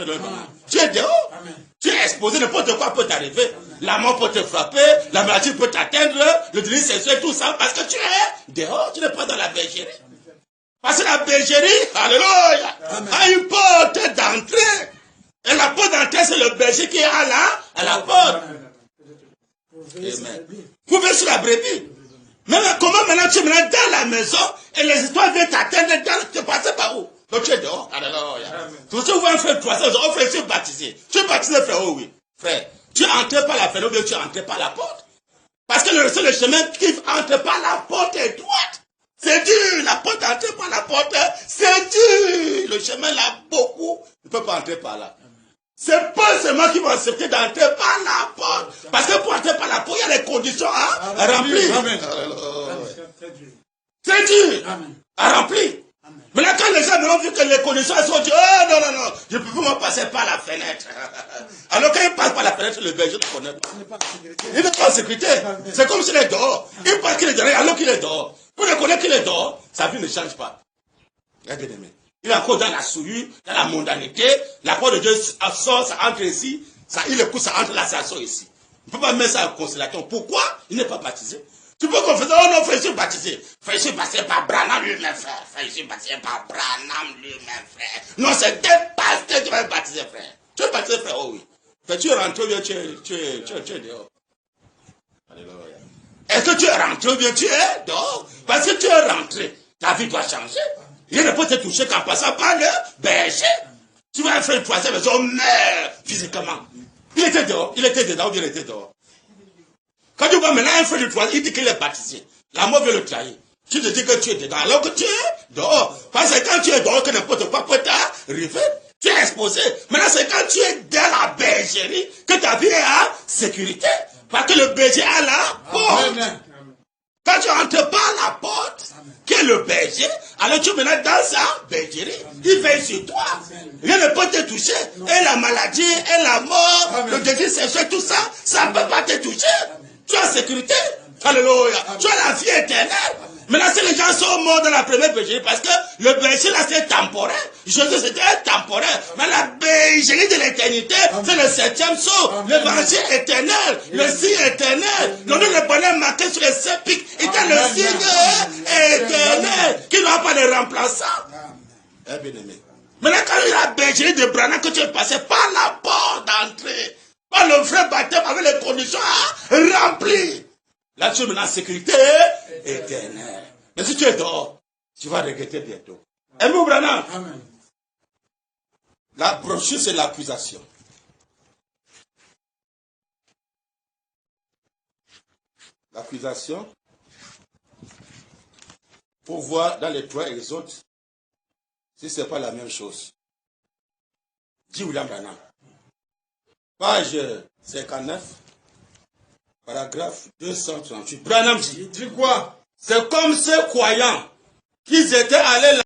[SPEAKER 2] Tu es dehors. Amen. Tu es exposé, n'importe quoi peut t'arriver. La mort peut te frapper, la maladie peut t'atteindre, le délit sexuel, tout ça, parce que tu es dehors, tu n'es pas dans la bergerie. Parce que la bergerie, alléluia, a une porte d'entrée. Et la porte d'entrée, c'est le berger qui est à la porte. Amen. Vous venez sur la brebis. Mais comment maintenant tu es dans la maison et les histoires viennent t'atteindre, tu passes par où? Donc tu es dehors. Alléluia. Tout ça, vous voyez un frère 300, oh frère, tu es baptisé. Tu es baptisé, frère, oh oui. Frère, tu es entré par la fenêtre ou bien tu es entré par la porte. Parce que le chemin qui entre par la porte est droite. C'est dur, la porte entrer par la porte, c'est dur. Le chemin là, beaucoup ne peut pas entrer par là. C'est pas seulement qui vont accepter d'entrer par la porte. Parce que pour entrer par la porte, il y a les conditions à remplir. Amen. C'est dur à remplir. Mais là, quand les gens ont vu que les conditions sont dures, oh non, je peux pas passer par la fenêtre. Alors quand ils passent par la fenêtre, le berger ne connaît pas. Il n'est pas en sécurité. C'est comme s'il est dehors. Il pense qu'il est dehors alors qu'il est dehors. Pour reconnaître qu'il est dehors, sa vie ne change pas. Il est encore dans la souillure, dans la mondanité. La parole de Dieu sort, ça entre ici. Il écoute, ça entre là, ça sort ici. Il ne peut pas mettre ça en constellation. Pourquoi? Il n'est pas baptisé. Tu peux confesser, oh non, frère, je suis baptisé. Frère, je suis baptisé par Branham lui-même, frère. Frère, je suis baptisé par Branham lui-même, frère. Non, c'est des pasteurs qui vont être baptisés, frère. Tu es baptisé, frère, oh oui. Frère, tu es rentré ou bien tu es dehors. Alléluia. Est-ce que tu es rentré ou bien tu es dehors? Parce que tu es rentré, ta vie doit changer. Il ne peut te toucher qu'en passant par le berger. Tu vas faire une 3e maison, mais physiquement. Il était dehors, il était dedans ou bien il était dehors. Quand tu vois maintenant un frère du 3, il dit qu'il est baptisé. La mort veut le trahir. Tu te dis que tu es dedans alors que tu es dehors. Parce que quand tu es dehors, que n'importe quoi peut t'arriver. Tu es exposé. Maintenant, c'est quand tu es dans la bergerie que ta vie est en sécurité. Parce que le berger a la porte. Amen. Quand tu entres par la porte, qui est le berger, alors tu es maintenant dans sa bergerie. Il veille sur toi. Rien ne peut te toucher. Et la maladie, et la mort, le désir sexuel, tout ça, ça ne peut pas te toucher. Tu es en sécurité. Alléluia. Tu as la vie éternelle. Maintenant, si les gens sont morts dans la première bergerie, parce que le berger là, c'est temporaire. Jésus, c'était temporaire. Mais la bergerie de l'éternité, c'est le 7e saut. L'évangile éternel, le signe éternel. Le nom de bonheur marqué sur les 7 pics, était le signe éternel, qui n'a pas de remplaçant. Bien-aimé. Maintenant, quand il y a la bergerie de Branham, que tu es passé par la porte d'entrée, par le vrai baptême avec les conditions à remplir. Là, tu es maintenant en sécurité éternelle. Mais si tu es dehors, tu vas regretter bientôt. Aimez-vous, Branham?
[SPEAKER 3] Amen.
[SPEAKER 2] La brochure, c'est l'accusation. L'accusation, pour voir dans les 3 exodes si ce n'est pas la même chose. Dit William Branham. Page 59, paragraphe 238. Branham dit,
[SPEAKER 3] Il dit quoi?
[SPEAKER 2] c'est comme ces croyants qu'ils étaient allés là.